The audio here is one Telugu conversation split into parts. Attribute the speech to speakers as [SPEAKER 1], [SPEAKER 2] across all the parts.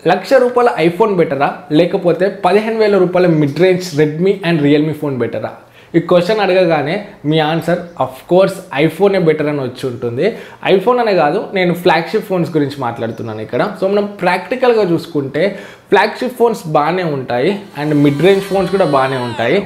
[SPEAKER 1] లక్ష రూపాయల ఐఫోన్ బెటరా లేకపోతే 15,000 రూపాయల mid range Redmi and Realme phone బెటరా? ఈ క్వశ్చన్ అడగగానే మీ ఆన్సర్ ఆఫ్ కోర్స్ ఐఫోనే బెటర్ అని వచ్చి ఉంటుంది. ఐఫోన్ అనే కాదు, నేను ఫ్లాగ్షిప్ ఫోన్స్ గురించి మాట్లాడుతున్నాను ఇక్కడ. సో మనం ప్రాక్టికల్గా చూసుకుంటే ఫ్లాగ్షిప్ ఫోన్స్ బాగానే ఉంటాయి అండ్ మిడ్ రేంజ్ ఫోన్స్ కూడా బాగానే ఉంటాయి.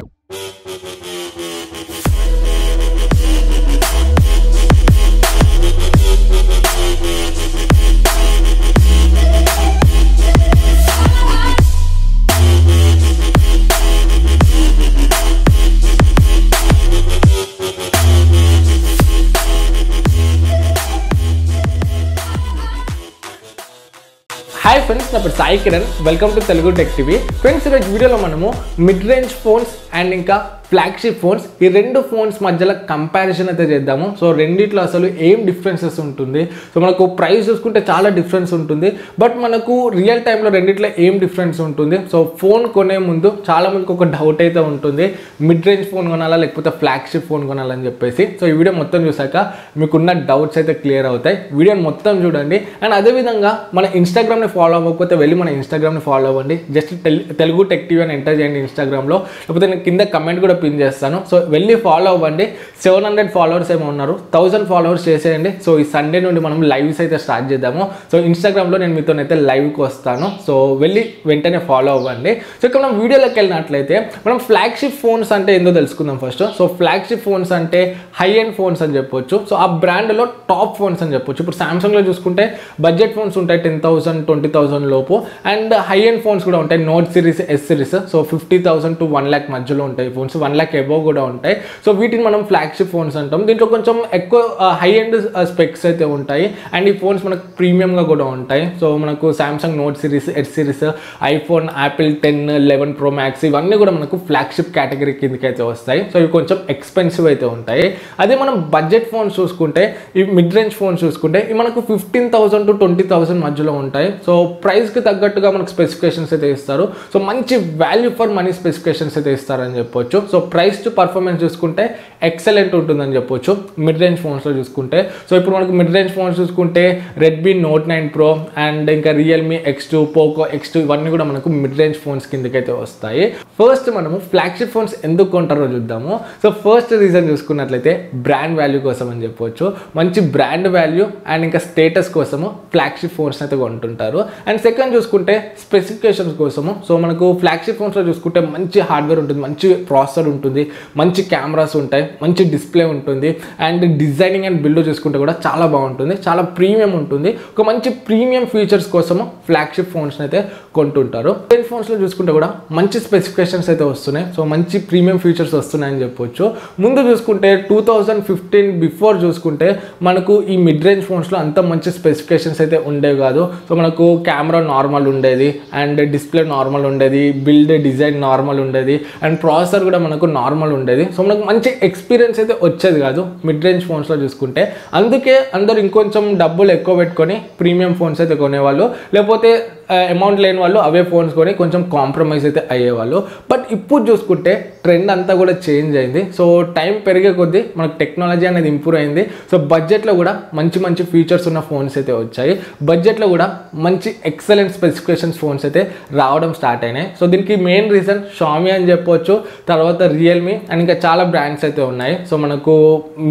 [SPEAKER 1] హాయ్ ఫ్రెండ్స్, నా పేరు Sai Kiran. Welcome to Telugu tech TV. Friends, ఈరోజు వీడియోలో మనము మిడ్ రేంజ్ ఫోన్స్ అండ్ ఇంకా ఫ్లాగ్షిప్ ఫోన్స్, ఈ రెండు ఫోన్స్ మధ్యలో కంపారిజన్ అయితే చేద్దాము. సో రెండిట్లో అసలు ఏం డిఫరెన్సెస్ ఉంటుంది, సో మనకు ప్రైస్ చూసుకుంటే చాలా డిఫరెన్స్ ఉంటుంది, బట్ మనకు రియల్ టైంలో రెండిట్లో ఏం డిఫరెన్స్ ఉంటుంది. సో ఫోన్ కొనే ముందు చాలా మందికి ఒక డౌట్ అయితే ఉంటుంది, మిడ్ రేంజ్ ఫోన్ కొనాలా లేకపోతే ఫ్లాగ్షిప్ ఫోన్ కొనాలని చెప్పేసి. సో ఈ వీడియో మొత్తం చూసాక మీకున్న డౌట్స్ అయితే క్లియర్ అవుతాయి. వీడియోని మొత్తం చూడండి. అండ్ అదేవిధంగా మన ఇన్స్టాగ్రామ్ని ఫాలో అవ్వకపోతే వెళ్ళి మన ఇన్స్టాగ్రామ్ని ఫాలో అవ్వండి. జస్ట్ తెలుగు టెక్ టీవీ అని ఎంటర్ చేయండి ఇన్స్టాగ్రామ్లో, లేకపోతే నేను కింద కమెంట్ కూడా పిన్ చేస్తాను. సో వెళ్ళి ఫాలో అవ్వండి. 700 ఫాలోవర్స్ ఏమో ఉన్నారు, 1000 ఫాలోవర్స్ చేసేయండి. సో ఈ సండే నుండి మనం లైవ్స్ అయితే స్టార్ట్ చేద్దాము. సో ఇన్స్టాగ్రామ్లో నేను మీతోనైతే లైవ్కి వస్తాను. సో వెళ్ళి వెంటనే ఫాలో అవ్వండి. సో ఇక్కడ మనం వీడియోలోకి వెళ్ళినట్లయితే మనం ఫ్లాగ్షిప్ ఫోన్స్ అంటే ఏందో తెలుసుకుందాం ఫస్ట్. సో ఫ్లాగ్షిప్ ఫోన్స్ అంటే హై ఎండ్ ఫోన్స్ అని చెప్పొచ్చు. సో ఆ బ్రాండ్లో టాప్ ఫోన్స్ అని చెప్పొచ్చు. ఇప్పుడు సామ్సంగ్లో చూసుకుంటే బడ్జెట్ ఫోన్స్ ఉంటాయి 10,000 20,000 లోపు, అండ్ హై ఎండ్ ఫోన్స్ కూడా ఉంటాయి. Note series, yes series, so 50,000 to 1 lakh మధ్యలో ఉంటాయి ఫోన్స్. 1 lakh ఎబో కూడా ఉంటాయి. సో వీటిని మనం ఫ్లాగ్షిప్ ఫోన్స్ అంటాం. దీంట్లో కొంచెం ఎక్కువ హై ఎండ్ స్పెక్స్ అయితే ఉంటాయి అండ్ ఈ ఫోన్స్ మనకు ప్రీమియంగా కూడా ఉంటాయి. సో మనకు Samsung note series, yes series, iPhone, Apple 10, 11 Pro Max ఇవన్నీ కూడా మనకు ఫ్లాగ్షిప్ కేటగిరీ కిందకి అయితే వస్తాయి. సో ఇవి కొంచెం ఎక్స్పెన్సివ్ అయితే ఉంటాయి. అదే మనం బడ్జెట్ ఫోన్స్ చూసుకుంటే, ఈ మిడ్ రేంజ్ ఫోన్స్ చూసుకుంటే ఇవి మనకు 15,000 to 20,000 మధ్యలో ఉంటాయి. సో ప్రైస్కి తగ్గట్టుగా మనకు స్పెసిఫికేషన్స్ అయితే ఇస్తారు. సో మంచి వాల్యూ ఫర్ మనీ స్పెసిఫికేషన్స్ అయితే ఇస్తారని చెప్పొచ్చు. సో ప్రైస్ టు పర్ఫార్మెన్స్ చూసుకుంటే ఎక్సలెంట్ ఉంటుందని చెప్పొచ్చు మిడ్ రేంజ్ ఫోన్స్లో చూసుకుంటే. సో ఇప్పుడు మనకు మిడ్ రేంజ్ ఫోన్స్ చూసుకుంటే రెడ్మీ నోట్ 9 Pro అండ్ ఇంకా రియల్మీ X2, పోకో X2 ఇవన్నీ కూడా మనకు మిడ్ రేంజ్ ఫోన్స్ కిందకైతే వస్తాయి. ఫస్ట్ మనము ఫ్లాగ్షిప్ ఫోన్స్ ఎందుకు కొంటారో చూద్దాము. సో ఫస్ట్ రీజన్ చూసుకున్నట్లయితే బ్రాండ్ వాల్యూ కోసం అని చెప్పొచ్చు. మంచి బ్రాండ్ వాల్యూ అండ్ ఇంకా స్టేటస్ కోసము ఫ్లాగ్షిప్ ఫోన్స్ అయితే కొంటుంటారు. అండ్ సెకండ్ చూసుకుంటే స్పెసిఫికేషన్స్ కోసము. సో మనకు ఫ్లాగ్షిప్ ఫోన్స్లో చూసుకుంటే మంచి హార్డ్వేర్ ఉంటుంది, మంచి ప్రాసెసర్ ఉంటుంది, మంచి కెమెరాస్ ఉంటాయి, మంచి డిస్ప్లే ఉంటుంది, అండ్ డిజైనింగ్ అండ్ బిల్డ్ చూసుకుంటే కూడా చాలా బాగుంటుంది, చాలా ప్రీమియం ఉంటుంది. ఒక మంచి ప్రీమియం ఫీచర్స్ కోసము ఫ్లాగ్షిప్ ఫోన్స్ అయితే కొంటుంటారు. రేంజ్ ఫోన్స్లో చూసుకుంటే కూడా మంచి స్పెసిఫికేషన్స్ అయితే వస్తున్నాయి. సో మంచి ప్రీమియం ఫీచర్స్ వస్తున్నాయని చెప్పొచ్చు. ముందు చూసుకుంటే 2015 బిఫోర్ చూసుకుంటే మనకు ఈ మిడ్ రేంజ్ ఫోన్స్లో అంత మంచి స్పెసిఫికేషన్స్ అయితే ఉండేవి కాదు. సో మనకు కెమెరా నార్మల్ ఉండేది అండ్ డిస్ప్లే నార్మల్ ఉండేది, బిల్డ్ డిజైన్ నార్మల్ ఉండేది అండ్ ప్రాసెసర్ కూడా మనకు నార్మల్ ఉండేది. సో మనకు మంచి ఎక్స్పీరియన్స్ అయితే వచ్చేది కాదు మిడ్ రేంజ్ ఫోన్స్లో చూసుకుంటే. అందుకే అందరూ ఇంకొంచెం డబ్బులు ఎక్కువ పెట్టుకొని ప్రీమియం ఫోన్స్ అయితే కొనేవాళ్ళు, లేకపోతే అమౌంట్ లేని వాళ్ళు అవే ఫోన్స్ కొని కొంచెం కాంప్రమైజ్ అయితే అయ్యేవాళ్ళు. బట్ ఇప్పుడు చూసుకుంటే ట్రెండ్ అంతా కూడా చేంజ్ అయింది. సో టైం పెరిగే కొద్దీ మనకు టెక్నాలజీ అనేది ఇంప్రూవ్ అయింది. సో బడ్జెట్లో కూడా మంచి మంచి ఫీచర్స్ ఉన్న ఫోన్స్ అయితే వచ్చాయి. బడ్జెట్లో కూడా మంచి ఎక్సలెంట్ స్పెసిఫికేషన్స్ ఫోన్స్ అయితే రావడం స్టార్ట్ అయినాయి. సో దీనికి మెయిన్ రీజన్ షామీ అని చెప్పొచ్చు, తర్వాత రియల్మీ అండ్ ఇంకా చాలా బ్రాండ్స్ అయితే ఉన్నాయి. సో మనకు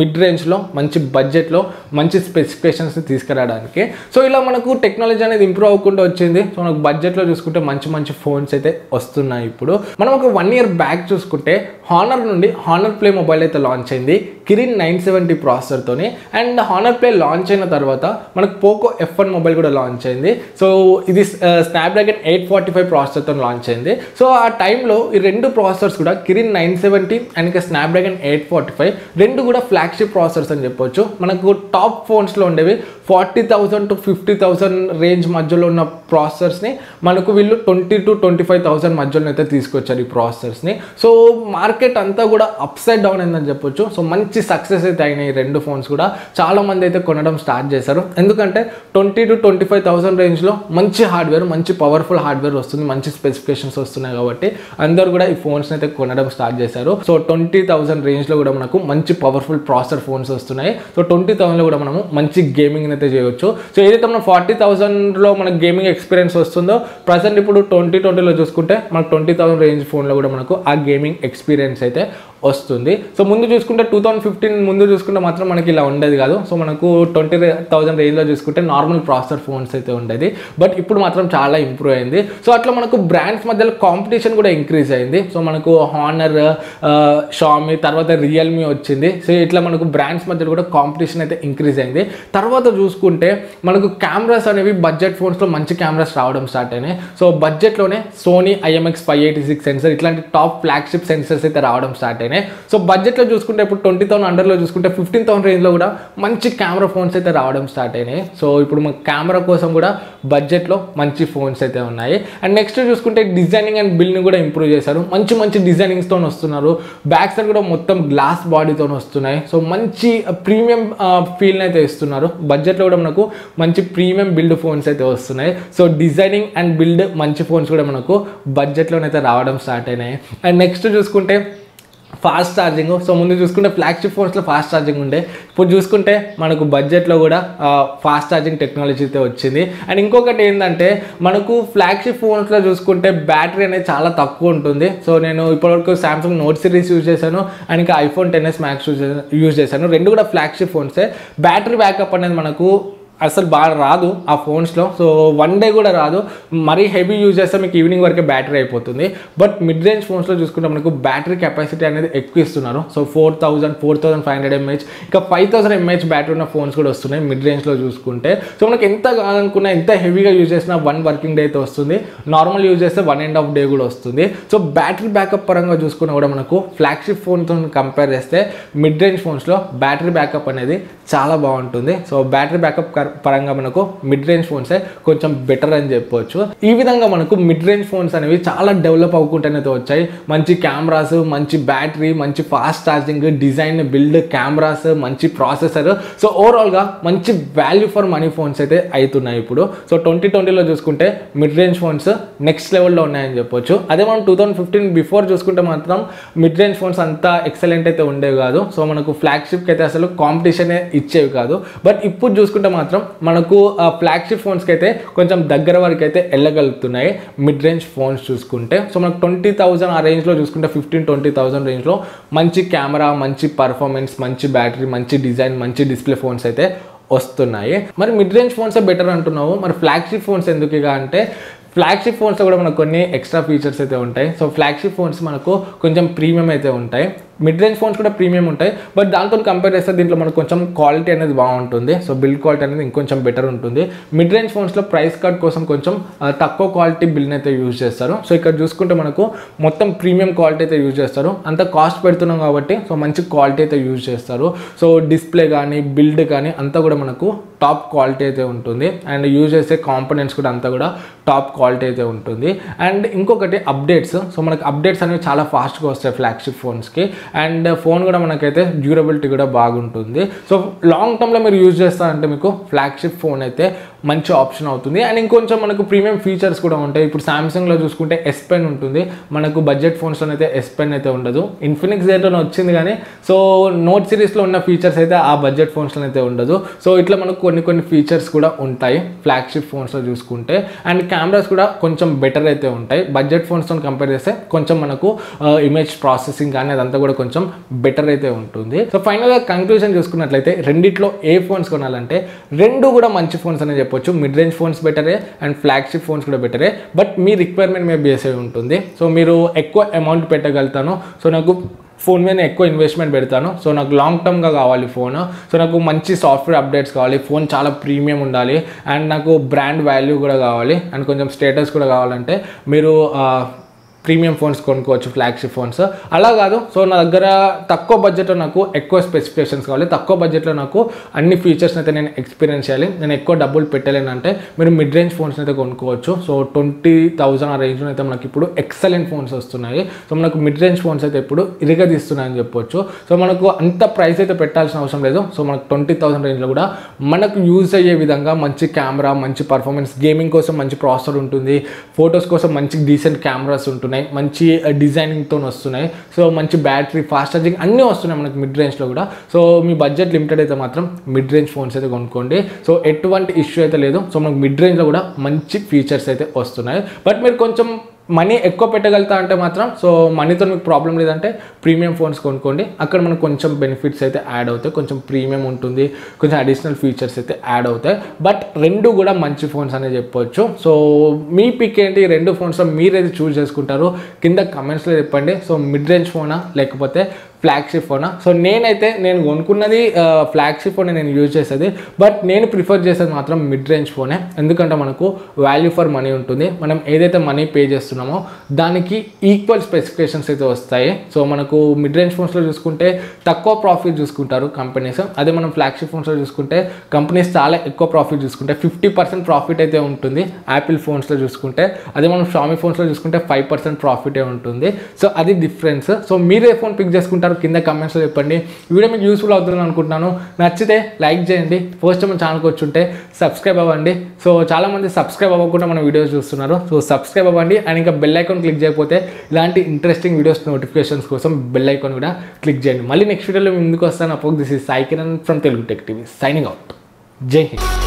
[SPEAKER 1] మిడ్ రేంజ్లో మంచి బడ్జెట్లో మంచి స్పెసిఫికేషన్స్ తీసుకురావడానికి. సో ఇలా మనకు టెక్నాలజీ అనేది ఇంప్రూవ్ అవ్వకుండా వచ్చింది. సో మనకు బడ్జెట్లో చూసుకుంటే మంచి మంచి ఫోన్స్ అయితే వస్తున్నాయి. ఇప్పుడు మనం ఒక 1 year బ్యాక్ చూసుకుంటే హానర్ నుండి హానర్ ప్లే మొబైల్ అయితే లాంచ్ అయింది కిరిన్ 970 ప్రాసెసర్తోని. అండ్ హానర్ ప్లే లాంచ్ అయిన తర్వాత మనకు పోకో F1 మొబైల్ కూడా లాంచ్ అయింది. సో ఇది స్నాప్డ్రాగన్ 845 ప్రాసెసర్తో లాంచ్ అయింది. సో ఆ టైంలో ఈ రెండు ప్రాసెసర్స్ కూడా కిరిన్ 970 అండ్ ఇంకా స్నాప్డ్రాగన్ 845 రెండు కూడా ఫ్లాగ్షిప్ ప్రాసెసర్స్ అని చెప్పొచ్చు. మనకు టాప్ ఫోన్స్లో ఉండేవి 40,000 to 50,000 రేంజ్ మధ్యలో ఉన్న ప్రాసెసర్స్ని మనకు వీళ్ళు 20,000 to 25,000 మధ్యలో అయితే తీసుకొచ్చారు ఈ ప్రాసెసర్స్ని. సో మార్కెట్ అంతా కూడా అప్సైడ్ డౌన్ అయిందని చెప్పొచ్చు. సో మంచి మంచి సక్సెస్ అయితే అయినాయి ఈ రెండు ఫోన్స్ కూడా. చాలామంది అయితే కొనడం స్టార్ట్ చేశారు, ఎందుకంటే 20,000 to 25,000 రేంజ్లో మంచి హార్డ్వేర్, మంచి పవర్ఫుల్ హార్డ్వేర్ వస్తుంది, మంచి స్పెసిఫికేషన్స్ వస్తున్నాయి కాబట్టి అందరూ కూడా ఈ ఫోన్స్ అయితే కొనడం స్టార్ట్ చేశారు. సో 20,000 రేంజ్లో కూడా మనకు మంచి పవర్ఫుల్ ప్రాసెసర్ ఫోన్స్ వస్తున్నాయి. సో 20,000లో కూడా మనము మంచి గేమింగ్ అయితే చేయవచ్చు. సో ఏదైతే మనం 40,000లో మనకు గేమింగ్ ఎక్స్పీరియన్స్ వస్తుందో, ప్రజెంట్ ఇప్పుడు 2020లో చూసుకుంటే మనకు 20,000 రేంజ్ ఫోన్లో కూడా మనకు ఆ గేమింగ్ ఎక్స్పీరియన్స్ అయితే వస్తుంది. సో ముందు చూసుకుంటే 2015 ముందు చూసుకుంటే మాత్రం మనకి ఇలా ఉండేది కాదు. సో మనకు 20,000 రేంజ్లో చూసుకుంటే నార్మల్ ప్రాసెసర్ ఫోన్స్ అయితే ఉండేది, బట్ ఇప్పుడు మాత్రం చాలా ఇంప్రూవ్ అయింది. సో అట్లా మనకు బ్రాండ్స్ మధ్యలో కాంపిటీషన్ కూడా ఇంక్రీజ్ అయింది. సో మనకు హానర్, షామీ, తర్వాత రియల్మీ వచ్చింది. సో ఇట్లా మనకు బ్రాండ్స్ మధ్యలో కూడా కాంపిటీషన్ అయితే ఇంక్రీజ్ అయింది. తర్వాత చూసుకుంటే మనకు కెమెరాస్ అనేవి బడ్జెట్ ఫోన్స్లో మంచి కెమెరాస్ రావడం స్టార్ట్ అయినాయి. సో బడ్జెట్లోనే సోనీ IMX586 సెన్సర్ ఇట్లాంటి టాప్ ఫ్లాగ్షిప్ సెన్సర్స్ అయితే రావడం స్టార్ట్ అయినాయి. సో బడ్జెట్లో చూసుకుంటే ఇప్పుడు 20,000 అండర్లో చూసుకుంటే 15,000 రేంజ్లో కూడా మంచి కెమెరా ఫోన్స్ అయితే రావడం స్టార్ట్ అయినాయి. సో ఇప్పుడు మన కెమెరా కోసం కూడా బడ్జెట్లో మంచి ఫోన్స్ అయితే ఉన్నాయి. అండ్ నెక్స్ట్ చూసుకుంటే డిజైనింగ్ అండ్ బిల్డ్ని కూడా ఇంప్రూవ్ చేశారు. మంచి మంచి డిజైనింగ్స్తో వస్తున్నారు. బ్యాక్ సైడ్ కూడా మొత్తం గ్లాస్ బాడీతో వస్తున్నాయి. సో మంచి ప్రీమియం ఫీల్ని అయితే ఇస్తున్నారు. బడ్జెట్లో కూడా మనకు మంచి ప్రీమియం బిల్డ్ ఫోన్స్ అయితే వస్తున్నాయి. సో డిజైనింగ్ అండ్ బిల్డ్ మంచి ఫోన్స్ కూడా మనకు బడ్జెట్లోనైతే రావడం స్టార్ట్ అయినాయి. అండ్ నెక్స్ట్ చూసుకుంటే ఫాస్ట్ ఛార్జింగ్. సో ముందు చూసుకుంటే ఫ్లాగ్షిప్ ఫోన్స్లో ఫాస్ట్ ఛార్జింగ్ ఉండే, ఇప్పుడు చూసుకుంటే మనకు బడ్జెట్లో కూడా ఫాస్ట్ ఛార్జింగ్ టెక్నాలజీ అయితే వచ్చింది. అండ్ ఇంకొకటి ఏంటంటే మనకు ఫ్లాగ్షిప్ ఫోన్స్లో చూసుకుంటే బ్యాటరీ అనేది చాలా తక్కువ ఉంటుంది. సో నేను ఇప్పటివరకు సామ్సంగ్ నోట్ సిరీస్ యూజ్ చేశాను అండ్ ఇంకా iPhone XS Max యూజ్ చేశాను. రెండు కూడా ఫ్లాగ్షిప్ ఫోన్సే. బ్యాటరీ బ్యాకప్ అనేది మనకు అసలు బాగా రాదు ఆ ఫోన్స్లో. సో 1 day కూడా రాదు. మరీ హెవీ యూజ్ చేస్తే మీకు ఈవినింగ్ వరకే బ్యాటరీ అయిపోతుంది. బట్ మిడ్ రేంజ్ ఫోన్స్లో చూసుకుంటే మనకు బ్యాటరీ కెపాసిటీ అనేది ఎక్కువ ఇస్తున్నారు. సో 4,500 mAh ఇంకా 5,000 mAh బ్యాటరీ ఉన్న ఫోన్స్ కూడా వస్తున్నాయి మిడ్ రేంజ్లో చూసుకుంటే. సో మనకు ఎంత కాదనుకున్నా, ఎంత హెవీగా యూజ్ చేసినా 1 వర్కింగ్ డే అయితే వస్తుంది. నార్మల్ యూజ్ చేస్తే 1.5 day కూడా వస్తుంది. సో బ్యాటరీ బ్యాకప్ పరంగా చూసుకున్నా కూడా మనకు ఫ్లాగ్షిప్ ఫోన్తో కంపేర్ చేస్తే మిడ్ రేంజ్ ఫోన్స్లో బ్యాటరీ బ్యాకప్ అనేది చాలా బాగుంటుంది. సో బ్యాటరీ బ్యాకప్ పరంగా మనకు మిడ్ రేంజ్ ఫోన్సే కొంచెం బెటర్ అని చెప్పవచ్చు. ఈ విధంగా మనకు మిడ్ రేంజ్ ఫోన్స్ అనేవి చాలా డెవలప్ అవ్వకుండానే వచ్చాయి. మంచి కెమెరాస్, మంచి బ్యాటరీ, మంచి fast charging, design, build, cameras, మంచి ప్రాసెసర్. సో ఓవరాల్గా మంచి వాల్యూ ఫర్ మనీ ఫోన్స్ అయితే అవుతున్నాయి ఇప్పుడు. సో 2020లో చూసుకుంటే మిడ్ రేంజ్ ఫోన్స్ నెక్స్ట్ లెవెల్లో ఉన్నాయని చెప్పొచ్చు. అదే మనం 2015 బిఫోర్ చూసుకుంటే మాత్రం మిడ్ రేంజ్ ఫోన్స్ అంతా ఎక్సలెంట్ అయితే ఉండేవి కాదు. సో మనకు ఫ్లాగ్షిప్కి అయితే అసలు కాంపిటీషన్ ఇచ్చేవి కాదు. బట్ ఇప్పుడు చూసుకుంటే మాత్రం మనకు ఫ్లాగ్షిప్ ఫోన్స్కి అయితే కొంచెం దగ్గర వరకు అయితే వెళ్ళగలుగుతున్నాయి మిడ్ రేంజ్ ఫోన్స్ చూసుకుంటే. సో మనకు 20,000 ఆ రేంజ్లో చూసుకుంటే 15,000-20,000 రేంజ్లో మంచి కెమెరా, మంచి పర్ఫార్మెన్స్, మంచి బ్యాటరీ, మంచి డిజైన్, మంచి డిస్ప్లే ఫోన్స్ అయితే వస్తున్నాయి. మరి మిడ్ రేంజ్ ఫోన్సే బెటర్ అంటున్నావు, మరి ఫ్లాగ్షిప్ ఫోన్స్ ఎందుకు ఇక అంటే ఫ్లాగ్షిప్ ఫోన్స్లో కూడా మనకు కొన్ని ఎక్స్ట్రా ఫీచర్స్ అయితే ఉంటాయి. సో ఫ్లాగ్షిప్ ఫోన్స్ మనకు కొంచెం ప్రీమియం అయితే ఉంటాయి. మిడ్ రేంజ్ ఫోన్స్ కూడా ప్రీమియం ఉంటాయి. బట్ దాంతో కంపేర్ చేస్తే దీంట్లో మనకు కొంచెం క్వాలిటీ అనేది బాగుంటుంది. సో బిల్డ్ క్వాలిటీ అనేది ఇంకొంచెం బెటర్ ఉంటుంది. మిడ్ రేంజ్ ఫోన్స్లో ప్రైస్ కట్ కోసం కొంచెం తక్కువ క్వాలిటీ బిల్డ్ని అయితే యూజ్ చేస్తారు. సో ఇక్కడ చూసుకుంటే మనకు మొత్తం ప్రీమియం క్వాలిటీ అయితే యూజ్ చేస్తారు. అంత కాస్ట్ పెడుతున్నాం కాబట్టి సో మంచి క్వాలిటీ అయితే యూజ్ చేస్తారు. సో డిస్ప్లే కానీ బిల్డ్ కానీ అంతా కూడా మనకు టాప్ క్వాలిటీ అయితే ఉంటుంది. అండ్ యూజ్ చేసే కాంపోనెంట్స్ కూడా అంతా కూడా టాప్ క్వాలిటీ అయితే ఉంటుంది. అండ్ ఇంకొకటి అప్డేట్స్. సో మనకు అప్డేట్స్ అనేవి చాలా ఫాస్ట్గా వస్తాయి ఫ్లాగ్షిప్ ఫోన్స్కి. అండ్ ఫోన్ కూడా మనకైతే డ్యూరబిలిటీ కూడా బాగుంటుంది. సో లాంగ్ టర్మ్లో మీరు యూజ్ చేస్తారంటే మీకు ఫ్లాగ్షిప్ ఫోన్ అయితే మంచి ఆప్షన్ అవుతుంది. అండ్ ఇంకొంచెం మనకు ప్రీమియం ఫీచర్స్ కూడా ఉంటాయి. ఇప్పుడు సామ్సంగ్లో చూసుకుంటే S Pen ఉంటుంది. మనకు బడ్జెట్ ఫోన్స్లో అయితే S Pen అయితే ఉండదు. ఇన్ఫినిక్స్ దేంట్లోనే వచ్చింది కానీ సో నోట్ సిరీస్లో ఉన్న ఫీచర్స్ అయితే ఆ బడ్జెట్ ఫోన్స్లో అయితే ఉండదు. సో ఇట్లా మనకు కొన్ని ఫీచర్స్ కూడా ఉంటాయి ఫ్లాగ్షిప్ ఫోన్స్లో చూసుకుంటే. అండ్ కెమెరాస్ కూడా కొంచెం బెటర్ అయితే ఉంటాయి. బడ్జెట్ ఫోన్స్తో కంపేర్ చేస్తే కొంచెం మనకు ఇమేజ్ ప్రాసెసింగ్ కానీ అదంతా కూడా కొంచెం బెటర్ అయితే ఉంటుంది. సో ఫైనల్గా కంక్లూజన్ చూసుకున్నట్లయితే రెండిట్లో ఏ ఫోన్స్ కొనాలంటే రెండు కూడా మంచి ఫోన్స్ అనే చెప్పొచ్చు. మిడ్ రేంజ్ ఫోన్స్ బెటరే అండ్ ఫ్లాగ్షిప్ ఫోన్స్ కూడా బెటరే. బట్ మీ రిక్వైర్మెంట్ మీద బేస్ అయి ఉంటుంది. సో మీరు ఎక్కువ అమౌంట్ పెట్టగలుగుతాను, సో నాకు ఫోన్ మీద ఎక్కువ ఇన్వెస్ట్మెంట్ పెడతాను, సో నాకు లాంగ్ టర్మ్గా కావాలి ఫోన్, సో నాకు మంచి సాఫ్ట్వేర్ అప్డేట్స్ కావాలి, ఫోన్ చాలా ప్రీమియం ఉండాలి అండ్ నాకు బ్రాండ్ వాల్యూ కూడా కావాలి అండ్ కొంచెం స్టేటస్ కూడా కావాలంటే మీరు ప్రీమియం ఫోన్స్ కొనుక్కోవచ్చు, ఫ్లాగ్షిప్ ఫోన్స్. అలా కాదు, సో నా దగ్గర తక్కువ బడ్జెట్లో నాకు ఎక్కువ స్పెసిఫికేషన్స్ కావాలి, తక్కువ బడ్జెట్లో నాకు అన్ని ఫీచర్స్ని అయితే నేను ఎక్స్పీరియన్స్ చేయాలి, నేను ఎక్కువ డబ్బులు పెట్టలేనంటే మీరు మిడ్ రేంజ్ ఫోన్స్ అయితే కొనుక్కోవచ్చు. సో 20,000 ఆ రేంజ్లో అయితే మనకి ఇప్పుడు ఎక్సలెంట్ ఫోన్స్ వస్తున్నాయి. సో మనకు మిడ్ రేంజ్ ఫోన్స్ అయితే ఇప్పుడు ఇరగదీస్తున్నాయని చెప్పొచ్చు. సో మనకు అంత ప్రైస్ అయితే పెట్టాల్సిన అవసరం లేదు. సో మనకు 20,000 రేంజ్లో కూడా మనకు యూజ్ అయ్యే విధంగా మంచి కెమెరా, మంచి పర్ఫార్మెన్స్, గేమింగ్ కోసం మంచి ప్రాసెసర్ ఉంటుంది, ఫొటోస్ కోసం మంచి డీసెంట్ కెమెరాస్ ఉంటున్నాయి, మంచి డిజైనింగ్తో వస్తున్నాయి. సో మంచి బ్యాటరీ, ఫాస్ట్ ఛార్జింగ్ అన్నీ వస్తున్నాయి మనకి మిడ్ రేంజ్లో కూడా. సో మీ బడ్జెట్ లిమిటెడ్ అయితే మాత్రం మిడ్ రేంజ్ ఫోన్స్ అయితే కొనుక్కోండి. సో ఎటువంటి ఇష్యూ అయితే లేదు. సో మనకు మిడ్ రేంజ్లో కూడా మంచి ఫీచర్స్ అయితే వస్తున్నాయి. బట్ మీరు కొంచెం మనీ ఎక్కువ పెట్టగలుగుతా అంటే మాత్రం, సో మనీతో మీకు ప్రాబ్లం లేదంటే ప్రీమియం ఫోన్స్ కొనుక్కోండి. అక్కడ మనకు కొంచెం బెనిఫిట్స్ అయితే యాడ్ అవుతాయి, కొంచెం ప్రీమియం ఉంటుంది, కొంచెం అడిషనల్ ఫీచర్స్ అయితే యాడ్ అవుతాయి. బట్ రెండు కూడా మంచి ఫోన్స్ అనే చెప్పొచ్చు. సో మీ పిక్ ఏంటి, రెండు ఫోన్స్లో మీరైతే చూస్ చేసుకుంటారు కింద కమెంట్స్లో చెప్పండి. సో మిడ్ రేంజ్ ఫోనా లేకపోతే ఫ్లాగ్షిప్ ఫోనా? సో నేను కొనుక్కున్నది ఫ్లాగ్షిప్ ఫోన్ నేను యూజ్ చేసేది, బట్ నేను ప్రిఫర్ చేసేది మాత్రం మిడ్ రేంజ్ ఫోనే. ఎందుకంటే మనకు వాల్యూ ఫర్ మనీ ఉంటుంది, మనం ఏదైతే మనీ పే చేస్తున్నామో దానికి ఈక్వల్ స్పెసిఫికేషన్స్ అయితే వస్తాయి. సో మనకు మిడ్ రేంజ్ ఫోన్స్లో చూసుకుంటే తక్కువ ప్రాఫిట్ చూసుకుంటారు కంపెనీస్, అదే మనం ఫ్లాగ్షిప్ ఫోన్స్లో చూసుకుంటే కంపెనీస్ చాలా ఎక్కువ ప్రాఫిట్ చూసుకుంటే 50% ప్రాఫిట్ అయితే ఉంటుంది. యాపిల్ ఫోన్స్లో చూసుకుంటే, అదే మనం షామీ ఫోన్స్లో చూసుకుంటే 5% ప్రాఫిటే ఉంటుంది. సో అది డిఫరెన్స్. సో మీరే ఫోన్ పిక్ చేసుకుంటారు కింద కమెంట్స్లో చెప్పండి. వీడియో మీకు యూస్ఫుల్ అవుతుందని అనుకుంటున్నాను. నచ్చితే లైక్ చేయండి, ఫస్ట్ టైం మన ఛానల్కి వచ్చుంటే సబ్స్క్రైబ్ అవ్వండి. సో చాలామంది సబ్స్క్రైబ్ అవ్వకుండా మన వీడియోస్ చూస్తున్నారు. సో సబ్స్క్రైబ్ అవ్వండి అండ్ ఇంకా బెల్ ఐకాన్ క్లిక్ చేయకపోతే ఇలాంటి ఇంట్రెస్టింగ్ వీడియోస్ నోటిఫికేషన్స్ కోసం బెల్ ఐకాన్ కూడా క్లిక్ చేయండి. మళ్ళీ నెక్స్ట్ వీడియోలో ముందుకు వస్తాను. అప్పుడు this is Sai Kiran from Telugu tech TV signing out. జై హింద్.